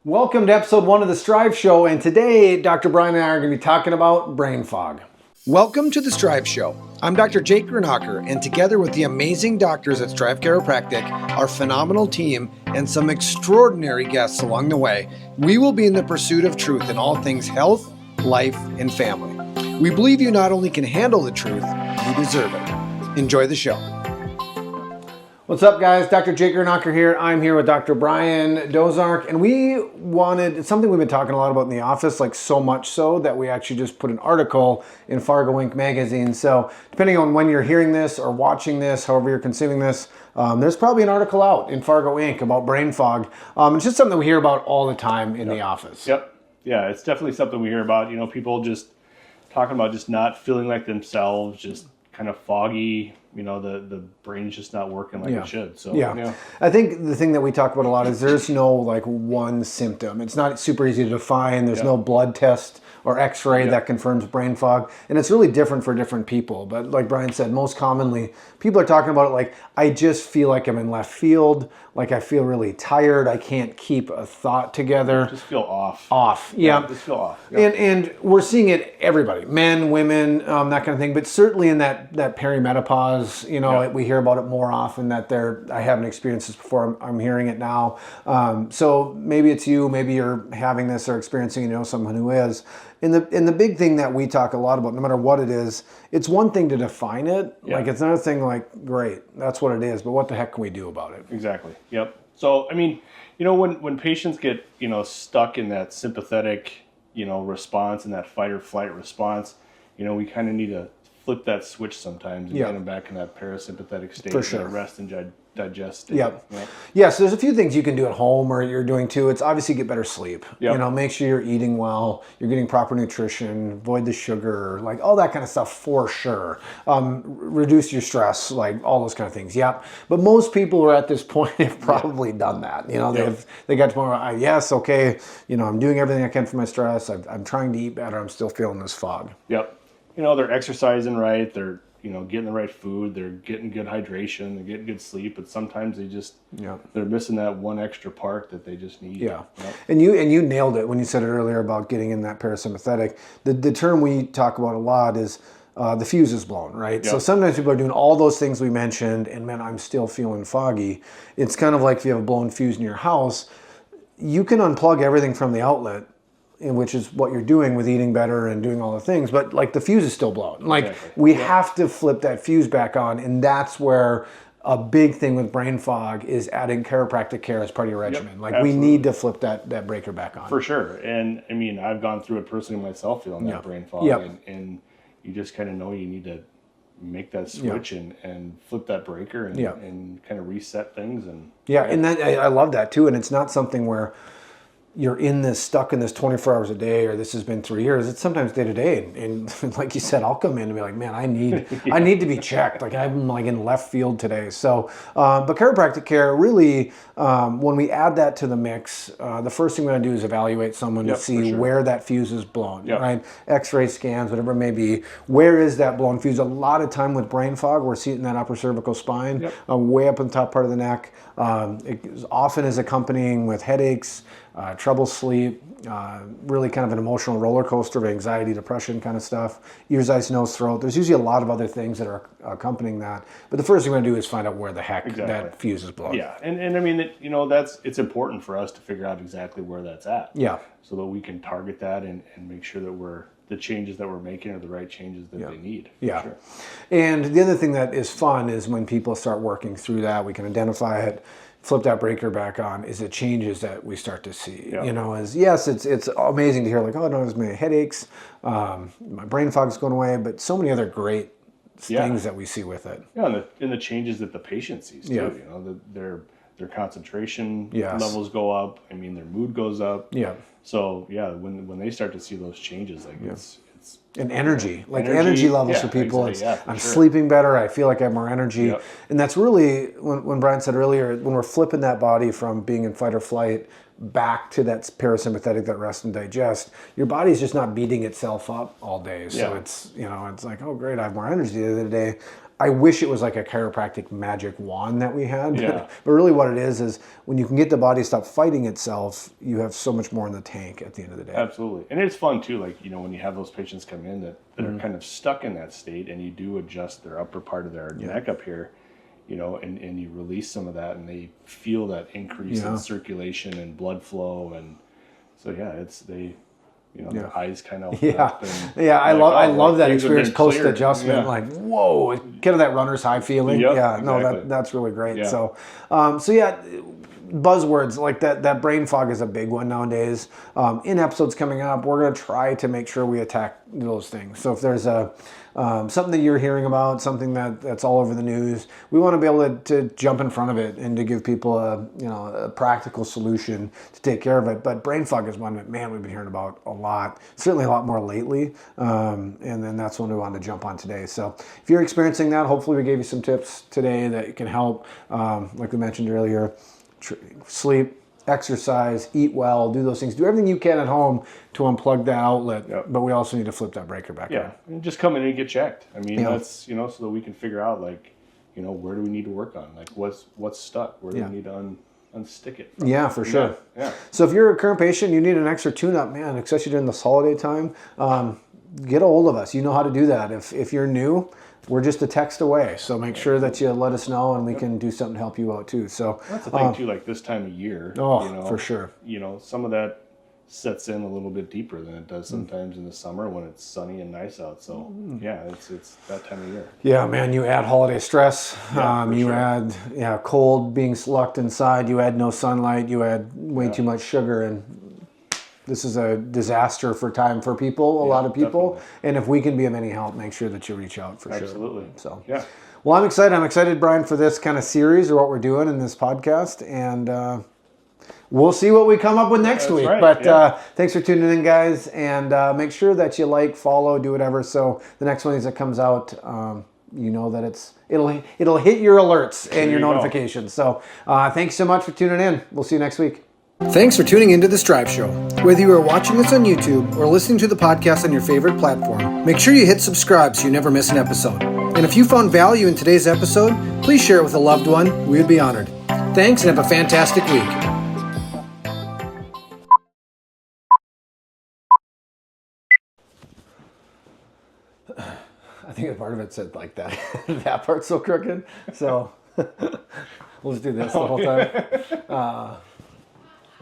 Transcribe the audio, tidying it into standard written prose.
Welcome to episode 1 of the Strive Show, and today Dr. Brian and I are going to be talking about brain fog. Welcome to the Strive Show. I'm Dr. Jake Grinaker, and together with the amazing doctors at Strive Chiropractic, our phenomenal team, and some extraordinary guests along the way, we will be in the pursuit of truth in all things health, life, and family. We believe you not only can handle the truth, you deserve it. Enjoy the show. What's up, guys? Dr. Jake Grinaker here. I'm here with Dr. Brian Dozark, and it's something we've been talking a lot about in the office, like so much so that we actually just put an article in Fargo Inc. magazine. So depending on when you're hearing this or watching this, however you're consuming this, there's probably an article out in Fargo Inc. about brain fog. It's just something that we hear about all the time in the office. Yep. Yeah, it's definitely something we hear about. You know, people just talking about just not feeling like themselves, just kind of foggy. You know, the brain's just not working like it should. So I think the thing that we talk about a lot is there's no like one symptom. It's not super easy to define. There's no blood test or x-ray that confirms brain fog, and it's really different for different people. But like Brian said, most commonly people are talking about it like, I just feel like I'm in left field, like I feel really tired, I can't keep a thought together. Just feel off. Just feel off. And we're seeing it everybody, men, women, that kind of thing, but certainly in that perimenopause, you know, we hear about it more often that I haven't experienced this before, I'm hearing it now. So maybe it's you, maybe you're having this or experiencing, you know, someone who is. And the big thing that we talk a lot about, no matter what it is, it's one thing to define it. Like it's another thing like, great, that's what it is, but what the heck can we do about it? Exactly. Yep. So, I mean, you know, when patients get, you know, stuck in that sympathetic, you know, response and that fight or flight response, you know, we kind of need to flip that switch sometimes and get them back in that parasympathetic state. For sure. That rest and digest state. Yeah, so there's a few things you can do at home or you're doing too. It's obviously get better sleep. You know, make sure you're eating well, you're getting proper nutrition, avoid the sugar, like all that kind of stuff for sure. Reduce your stress, like all those kind of things. But most people who are at this point have probably done that. You know, they got to the point where, yes, okay, you know, I'm doing everything I can for my stress. I'm trying to eat better. I'm still feeling this fog. Yep. You know, they're exercising right. They're, you know, getting the right food. They're getting good hydration. They're getting good sleep. But sometimes they just, they're missing that one extra part that they just need. And you nailed it when you said it earlier about getting in that parasympathetic. The term we talk about a lot is the fuse is blown, right? So sometimes people are doing all those things we mentioned, and man, I'm still feeling foggy. It's kind of like if you have a blown fuse in your house, you can unplug everything from the outlet, which is what you're doing with eating better and doing all the things, but like the fuse is still blown. Like we have to flip that fuse back on, and that's where a big thing with brain fog is adding chiropractic care as part of your regimen. Like we need to flip that breaker back on. For sure. And I mean, I've gone through it personally myself, feeling that brain fog, and you just kind of know you need to make that switch and flip that breaker and kind of reset things. And and that, I love that too. And it's not something where you're stuck in this 24 hours a day, or this has been 3 years. It's sometimes day to day. And like you said, I'll come in and be like, man, I need to be checked. Like I'm like in left field today. So, but chiropractic care really, when we add that to the mix, the first thing we're gonna do is evaluate someone to see where that fuse is blown, right? X-ray scans, whatever it may be. Where is that blown fuse? A lot of time with brain fog, we're seeing that upper cervical spine, way up in the top part of the neck. It often is accompanying with headaches, trouble sleep, really kind of an emotional roller coaster of anxiety, depression kind of stuff, ears, eyes, nose, throat. There's usually a lot of other things that are accompanying that. But the first thing we're going to do is find out where the heck that fuse is blown. Yeah, and I mean, you know, it's important for us to figure out exactly where that's at. So that we can target that and make sure that the changes that we're making are the right changes that they need. Sure. And the other thing that is fun is when people start working through that, we can identify it, flip that breaker back on, is the changes that we start to see. You know, it's amazing to hear like, oh, I don't have as many headaches, my brain fog's going away, but so many other great things that we see with it. And the changes that the patient sees too. You know, their concentration levels go up. I mean, their mood goes up. So when they start to see those changes, like it's and energy levels for people. I'm sleeping better. I feel like I have more energy. And that's really, when Brian said earlier, when we're flipping that body from being in fight or flight back to that parasympathetic, that rest and digest, your body's just not beating itself up all day. So it's, you know, it's like, oh great, I have more energy the other day. I wish it was like a chiropractic magic wand that we had. Yeah. But really what it is when you can get the body to stop fighting itself, you have so much more in the tank at the end of the day. Absolutely. And it's fun too, like, when you have those patients come in that are kind of stuck in that state, and you do adjust their upper part of their neck up here, and you release some of that, and they feel that increase in circulation and blood flow. And so, their eyes kind of open up. And I love that things have experience been post cleared. adjustment. Yeah. Like, whoa, kind of that runner's high feeling. Yep, No, that's really great. Yeah. So buzzwords like that brain fog is a big one nowadays. In episodes coming up, we're going to try to make sure we attack those things. So if there's something that you're hearing about, something that's all over the news, we want to be able to jump in front of it and to give people a practical solution to take care of it. But brain fog is one that, man, we've been hearing about a lot, certainly a lot more lately. And then that's one we wanted to jump on today. So if you're experiencing that, hopefully we gave you some tips today that can help. Like we mentioned earlier, sleep, exercise, eat well, do those things. Do everything you can at home to unplug that outlet, but we also need to flip that breaker back on. And just come in and get checked. I mean, that's, so that we can figure out, like, where do we need to work on? Like, what's stuck? Where do we need to unstick it from? Yeah, for sure. Yeah. So if you're a current patient, you need an extra tune-up, man, especially during this holiday time, get a hold of us. You know how to do that. If you're new, we're just a text away. So make sure that you let us know, and we can do something to help you out too. So that's the thing too, like this time of year. For sure. Some of that sets in a little bit deeper than it does sometimes in the summer when it's sunny and nice out. So it's that time of year. Yeah, man, you add holiday stress. You add cold, being locked inside. You add no sunlight. You add way too much sugar, and this is a disaster for people, a lot of people. Definitely. And if we can be of any help, make sure that you reach out for sure. Absolutely. So, well, I'm excited. I'm excited, Brian, for this kind of series or what we're doing in this podcast. And we'll see what we come up with next week. Right. But thanks for tuning in, guys. And make sure that you like, follow, do whatever. So the next one that comes out, you know that it'll hit your alerts and your notifications. So thanks so much for tuning in. We'll see you next week. Thanks for tuning into The Strive Show. Whether you are watching us on YouTube or listening to the podcast on your favorite platform, make sure you hit subscribe so you never miss an episode. And if you found value in today's episode, please share it with a loved one. We would be honored. Thanks, and have a fantastic week. I think a part of it said like that. That part's so crooked. So we'll just do this the whole time.